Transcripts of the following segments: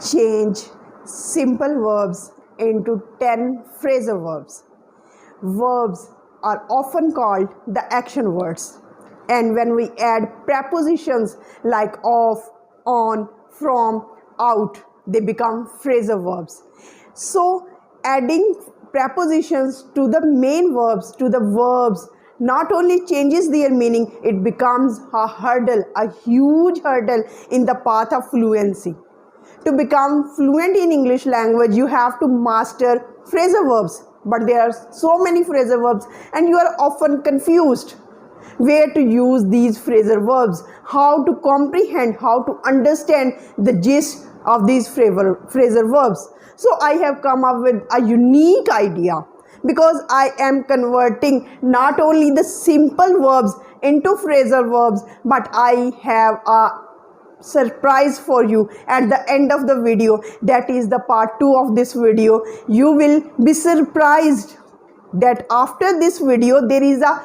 change simple verbs into 10 phrasal verbs. Verbs are often called the action words, and when we add prepositions like of, on, from, out, they become phrasal verbs. So adding prepositions to the main verbs, to the verbs, not only changes their meaning, it becomes a hurdle, a huge hurdle in the path of fluency. To become fluent in English language, you have to master phrasal verbs. But there are so many phrasal verbs and you are often confused where to use these phrasal verbs, how to comprehend, how to understand the gist of these phrasal verbs. So I have come up with a unique idea, because I am converting not only the simple verbs into phrasal verbs, but I have a surprise for you at the end of the video. That is the part 2 of this video. You will be surprised that after this video there is a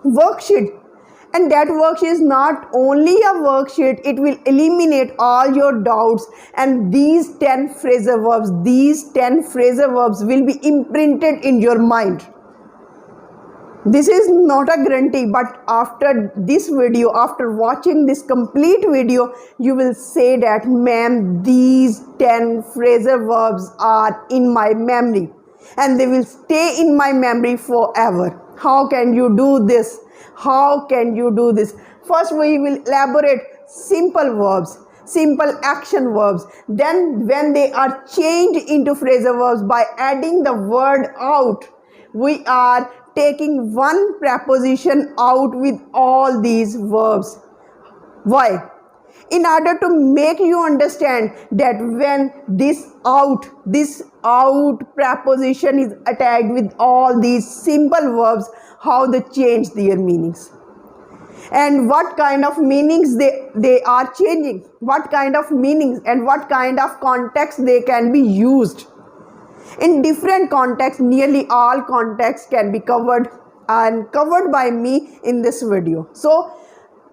worksheet, and that worksheet is not only a worksheet, it will eliminate all your doubts, and these 10 phrasal verbs will be imprinted in your mind. This is not a guarantee, but after this video, after watching this complete video, you will say that, ma'am, these 10 phrasal verbs are in my memory and they will stay in my memory forever. How can you do this? How can you do this? First, we will elaborate simple verbs, simple action verbs. Then when they are changed into phrasal verbs by adding the word out, we are taking one preposition out with all these verbs. Why? In order to make you understand that when this out preposition is attached with all these simple verbs, how they change their meanings. And what kind of meanings they are changing, what kind of meanings and what kind of context they can be used. In different contexts, nearly all contexts can be covered by me in this video. So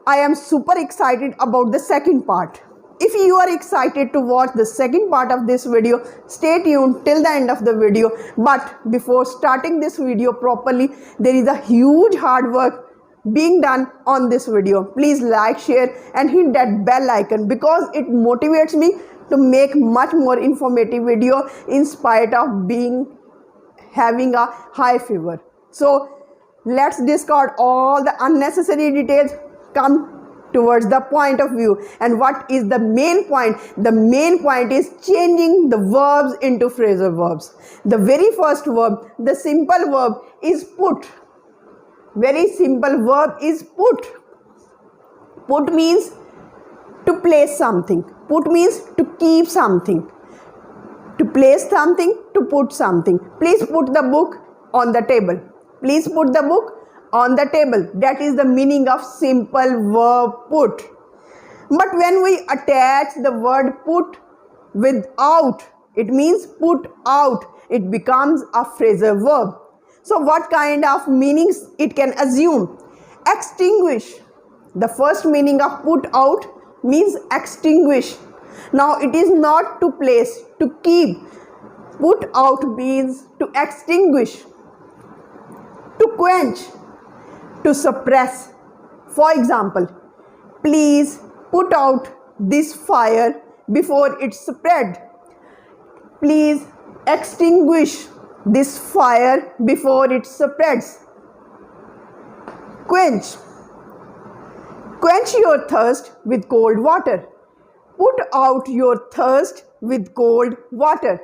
I am super excited about the second part. If you are excited to watch the second part of this video, stay tuned till the end of the video. But before starting this video properly, there is a huge hard work being done on this video. Please like, share and hit that bell icon, because it motivates me to make much more informative video in spite of having a high fever. So let's discard all the unnecessary details, come towards the point of view. And what is the main point? The main point is changing the verbs into phrasal verbs. The very first verb, the simple verb, is put. Very simple verb is put. Put means to place something. Put means to keep something. To place something, to put something. Please put the book on the table. Please put the book on the table. That is the meaning of simple verb put. But when we attach the word put with out, it means put out, it becomes a phrasal verb. So what kind of meanings it can assume? Extinguish. The first meaning of put out means extinguish. Now it is not to place, to keep. Put out means to extinguish, to quench, to suppress. For example, please put out this fire before it spread. Please extinguish this fire before it spreads. Quench. Quench your thirst with cold water. Put out your thirst with cold water.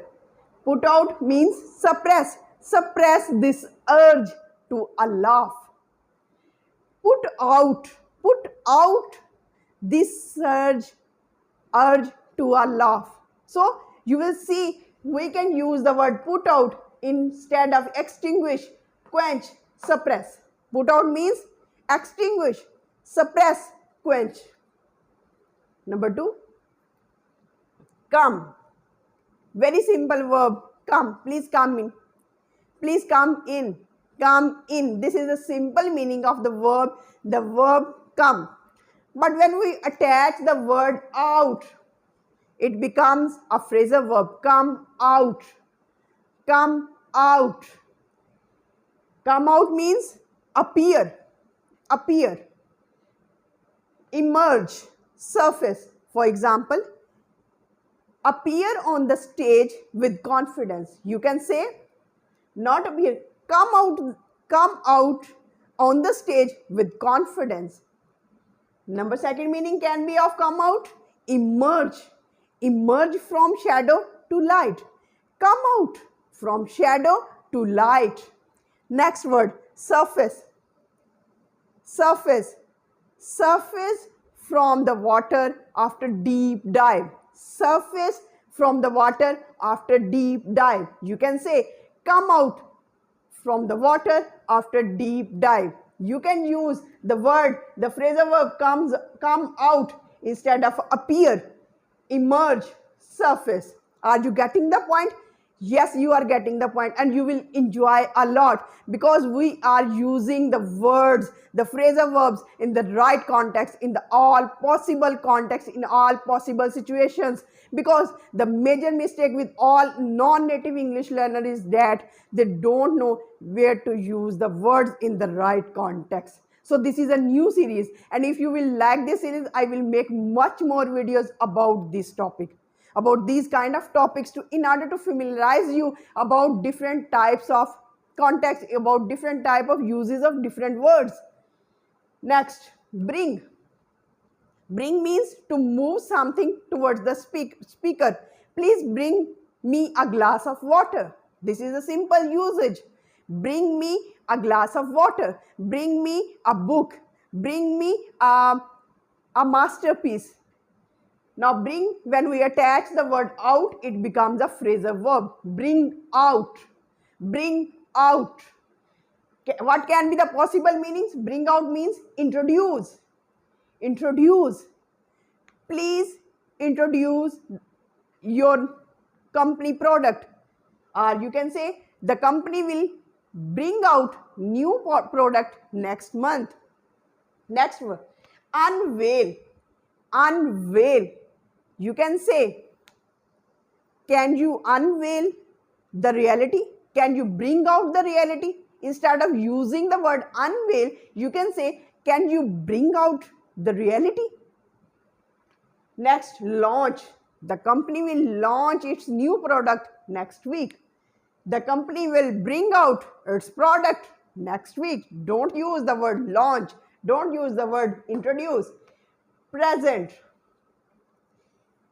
Put out means suppress. Suppress this urge to a laugh. Put out this urge to a laugh. So you will see we can use the word put out instead of extinguish, quench, suppress. Put out means extinguish, suppress, quench. Number 2, come. Very simple verb, come. Please come in. Please come in. Come in. This is the simple meaning of the verb come. But when we attach the word out, it becomes a phrasal verb. Come out. Come out. Come out means appear. Appear. Emerge. Surface. For example, appear on the stage with confidence. You can say, not appear, come out on the stage with confidence. Number second meaning can be of come out, emerge. Emerge from shadow to light. Come out from shadow to light. Next word, surface. Surface. Surface from the water after deep dive. Surface from the water after deep dive. You can say, come out from the water after deep dive. You can use the word, the phrasal verb come out instead of appear, emerge, surface. Are you getting the point? Yes, you are getting the point, and you will enjoy a lot because we are using the words, the phrasal verbs in the right context, in the all possible context, in all possible situations. Because the major mistake with all non-native English learners is that they don't know where to use the words in the right context. So this is a new series, and if you will like this series, I will make much more videos about this topic, about these kind of topics, in order to familiarize you about different types of context, about different type of uses of different words. Next, bring. Bring means to move something towards the speaker. Please bring me a glass of water. This is a simple usage. Bring me a glass of water. Bring me a book. Bring me a masterpiece. Now bring, when we attach the word out, it becomes a phrasal verb. Bring out. Bring out. What can be the possible meanings? Bring out means introduce. Introduce. Please introduce your company product. Or you can say, the company will bring out new product next month. Next word, unveil. Unveil. You can say, can you unveil the reality? Can you bring out the reality? Instead of using the word unveil, you can say, can you bring out the reality? Next, launch. The company will launch its new product next week. The company will bring out its product next week. Don't use the word launch. Don't use the word introduce. Present.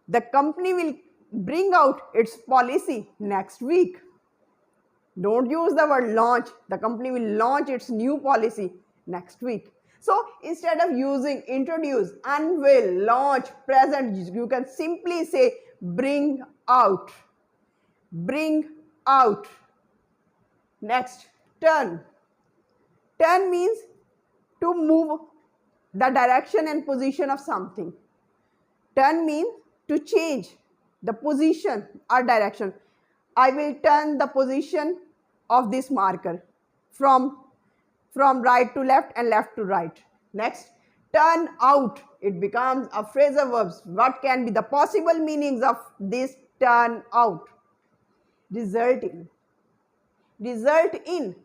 The company will bring out its policy next week. Don't use the word launch. The company will launch its new policy next week. So instead of using introduce, unveil, launch, present, you can simply say bring out. Bring out. Next, turn. Turn means to move the direction and position of something. Turn means to change the position or direction. I will turn the position of this marker from right to left and left to right. Next, turn out. It becomes a phrasal verb. What can be the possible meanings of this turn out? Result in. Result in.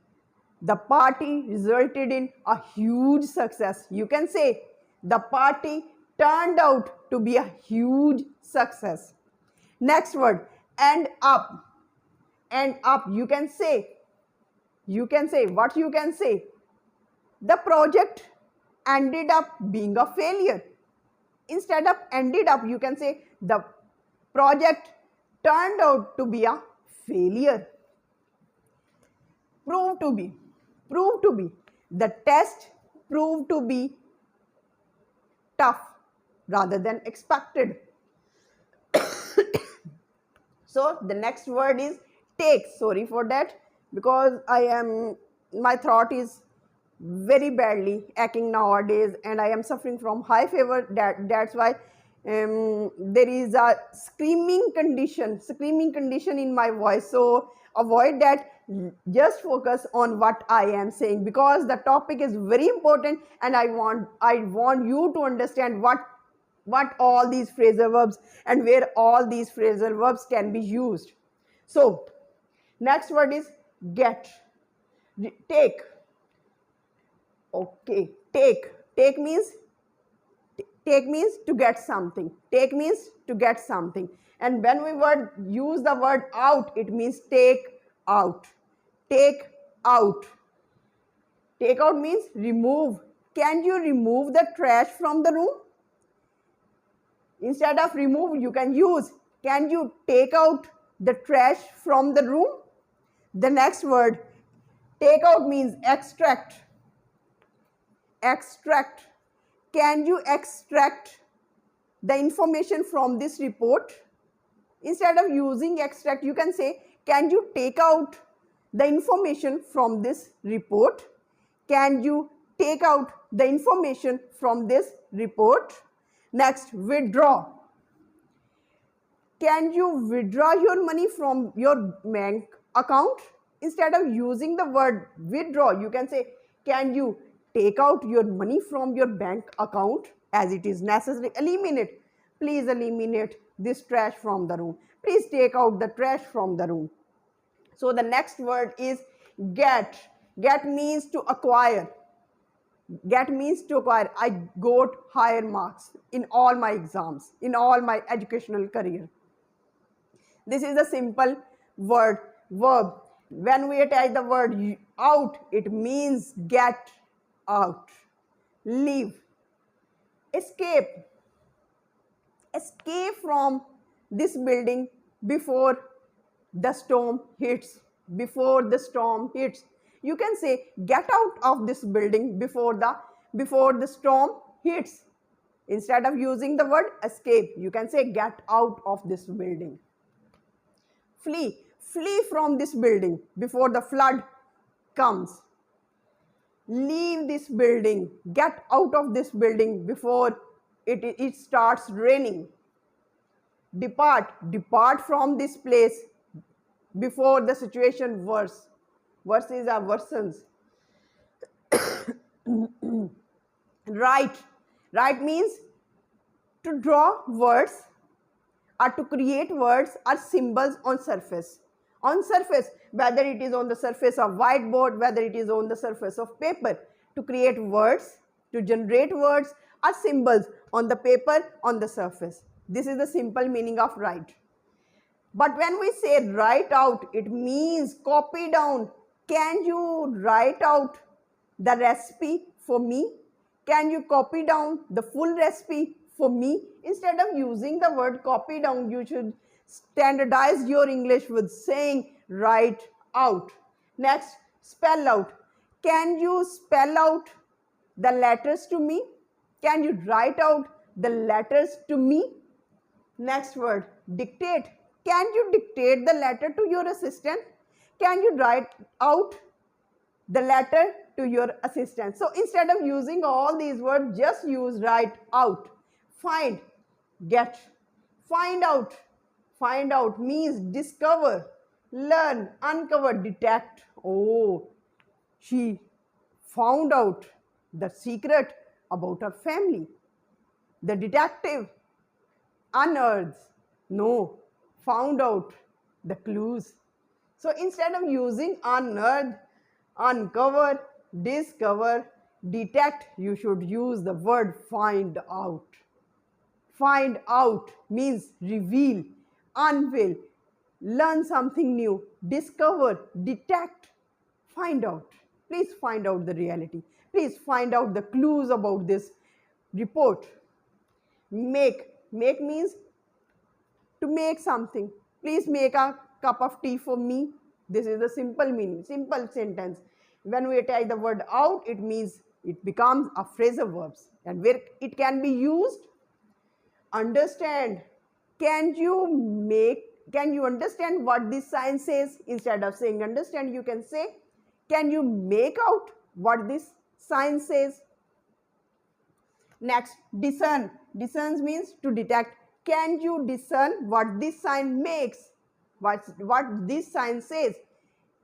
The party resulted in a huge success. You can say the party turned out to be a huge success. Next word, end up. End up. You can say what you can say. The project ended up being a failure. Instead of ended up, you can say the project turned out to be a failure. Prove to be. Prove to be. The test proved to be tough rather than expected. So the next word is take. Sorry for that, because my throat is very badly aching nowadays, and I am suffering from high fever. That's why there is a screaming condition in my voice. So avoid that. Just focus on what I am saying, because the topic is very important, and I want you to understand what what all these phrasal verbs and where all these phrasal verbs can be used. So next word is get. Take. Okay, take means to get something. Take means to get something. And when we use the word out, it means take out. Take out. Take out means remove. Can you remove the trash from the room? Instead of remove, you can use, can you take out the trash from the room? The next word, take out means extract. Extract. Can you extract the information from this report? Instead of using extract, you can say, can you take out the information from this report? Can you take out the information from this report? Next, withdraw. Can you withdraw your money from your bank account? Instead of using the word withdraw, you can say, can you take out your money from your bank account as it is necessary? Eliminate. Please eliminate this trash from the room. Please take out the trash from the room. So the next word is get. Get means to acquire. Get means to acquire. I got higher marks in all my exams, in all my educational career. This is a simple word, verb. When we attach the word out, it means get out, leave, escape. Escape from this building before the storm hits. Before the storm hits. You can say get out of this building before the storm hits. Instead of using the word escape, you can say get out of this building. Flee. Flee from this building before the flood comes. Leave this building. Get out of this building before it starts raining. Depart. Depart from this place before the situation worse. Worse is a worsens. Write. Write means to draw words or to create words or symbols on surface. On surface, whether it is on the surface of whiteboard, whether it is on the surface of paper, to create words, to generate words or symbols on the paper, on the surface. This is the simple meaning of write. But when we say write out, it means copy down. Can you write out the recipe for me? Can you copy down the full recipe for me? Instead of using the word copy down, you should standardize your English with saying write out. Next, spell out. Can you spell out the letters to me? Can you write out the letters to me? Next word, dictate. Can you dictate the letter to your assistant? Can you write out the letter to your assistant? So instead of using all these words, just use write out. Find, get, find out. Find out means discover, learn, uncover, detect. Oh, she found out the secret about her family. The detective unearths, no, found out the clues. So instead of using unearth, uncover, discover, detect, you should use the word find out. Find out means reveal, unveil, learn something new, discover, detect, find out. Please find out the reality. Please find out the clues about this report. Make. Make means to make something. Please make a cup of tea for me. This is the simple meaning, simple sentence. When we attach the word out, it means it becomes a phrasal verbs. And where it can be used, understand. Can you understand what this sign says? Instead of saying understand, you can say, can you make out what this sign says? Next, discern. Discern means to detect. Can you discern what this sign makes? What this sign says?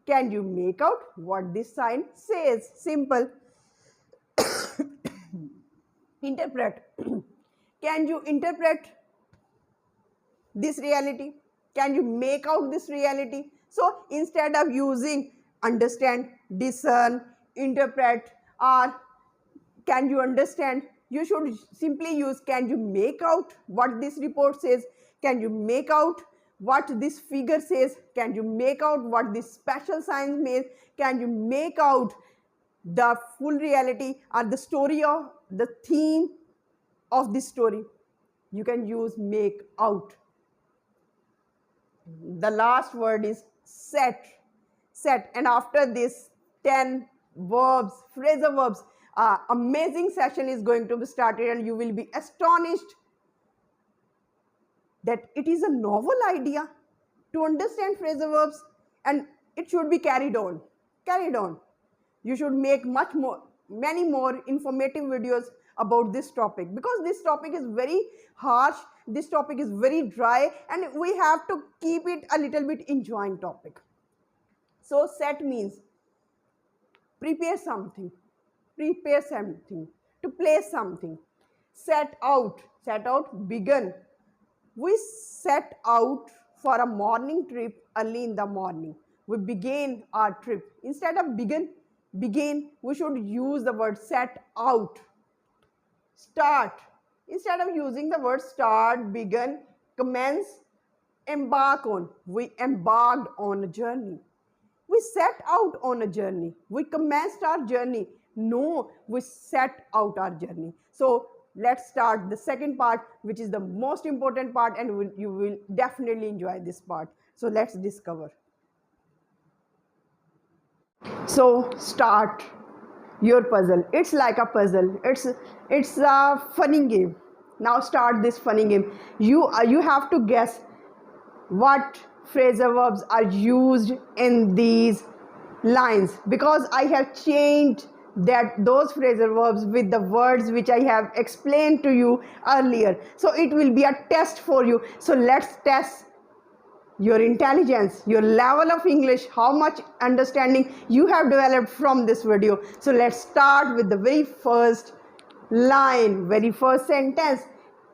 Can you make out what this sign says? Simple. Interpret. Can you interpret this reality? Can you make out this reality? So instead of using understand, discern, interpret, or can you understand, you should simply use can you make out what this report says? Can you make out what this figure says? Can you make out what this special sign means? Can you make out the full reality or the story of the theme of this story? You can use make out. The last word is set. Set. And after this 10 verbs, phrasal verbs, amazing session is going to be started, and you will be astonished that it is a novel idea to understand phrasal verbs, and it should be carried on. Carried on. You should make many more informative videos about this topic, because this topic is very harsh, this topic is very dry, and we have to keep it a little bit enjoying topic. So set means prepare something, to place something. Set out, begin. We set out for a morning trip early in the morning. We began our trip. Instead of begin, we should use the word set out. Start. Instead of using the word start, begin, commence, embark on. We embarked on a journey. We set out on a journey. We commenced our journey. No, we set out our journey. So let's start the second part, which is the most important part, and you will definitely enjoy this part. So let's discover. So start your puzzle. It's like a puzzle. It's a funny game. Now start this funny game. You have to guess what phrasal verbs are used in these lines, because I have changed those phrasal verbs with the words which I have explained to you earlier. So it will be a test for you. So let's test your intelligence, your level of English, how much understanding you have developed from this video. So let's start with the very first line, very first sentence.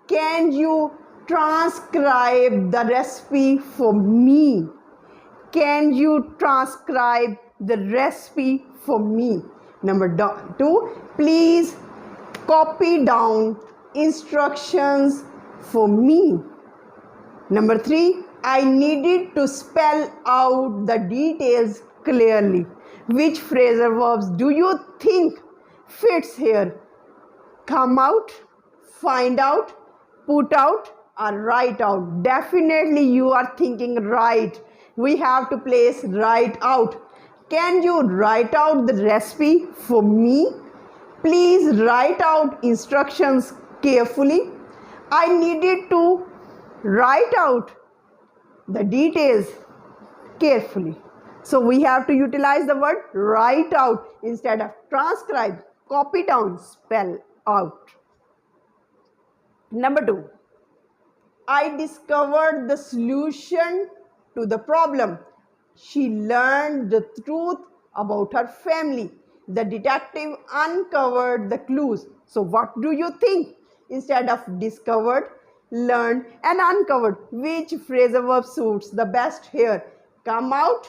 Can you transcribe the recipe for me? Can you transcribe the recipe for me? Number 2, please copy down instructions for me. Number 3, I needed to spell out the details clearly. Which phrasal verbs do you think fits here? Come out, find out, put out, or write out. Definitely you are thinking right. We have to place write out. Can you write out the recipe for me? Please write out instructions carefully. I needed to write out the details carefully. So we have to utilize the word write out instead of transcribe, copy down, spell out. Number 2, I discovered the solution to the problem. She learned the truth about her family. The detective uncovered the clues. So what do you think? Instead of discovered, learned, and uncovered, which phrasal verb suits the best here? Come out,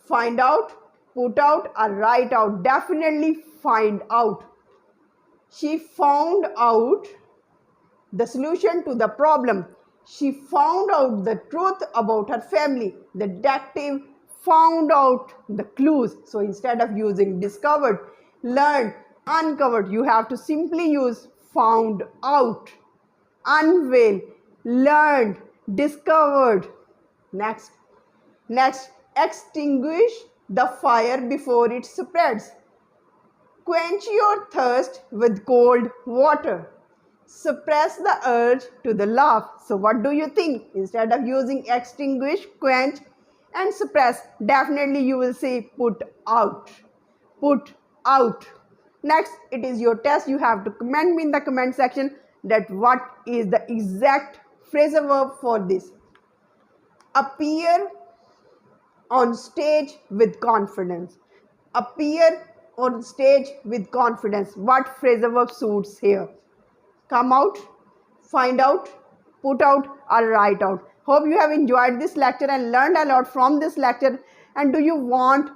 find out, put out, or write out. Definitely find out. She found out the solution to the problem. She found out the truth about her family. The detective found out the clues. So instead of using discovered, learned, uncovered, you have to simply use found out. Unveil, learned, discovered. Next, extinguish the fire before it spreads. Quench your thirst with cold water. Suppress the urge to the laugh. So what do you think? Instead of using extinguish, quench, and suppress, definitely you will say put out. Put out. Next, it is your test. You have to comment me in the comment section that what is the exact phrasal verb for this. Appear on stage with confidence. Appear on stage with confidence. What phrasal verb suits here? Come out, find out, put out, or write out. Hope you have enjoyed this lecture and learned a lot from this lecture. And do you want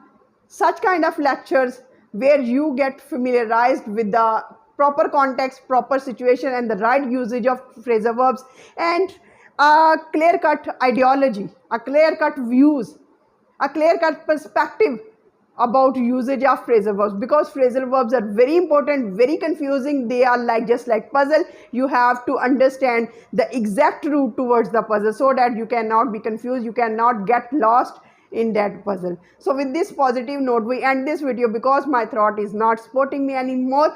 such kind of lectures where you get familiarized with the proper context, proper situation, and the right usage of phrasal verbs, and a clear-cut ideology, a clear-cut views, a clear-cut perspective about usage of phrasal verbs, because phrasal verbs are very important, very confusing. They are like just like puzzle. You have to understand the exact route towards the puzzle so that you cannot be confused, you cannot get lost in that puzzle. So with this positive note, we end this video because my throat is not supporting me anymore.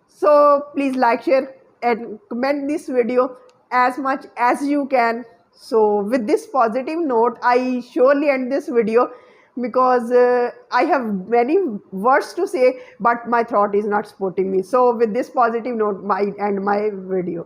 So please like, share, and comment this video as much as you can. So with this positive note, I surely end this video because I have many words to say, but my throat is not supporting me. So with this positive note, I end my video.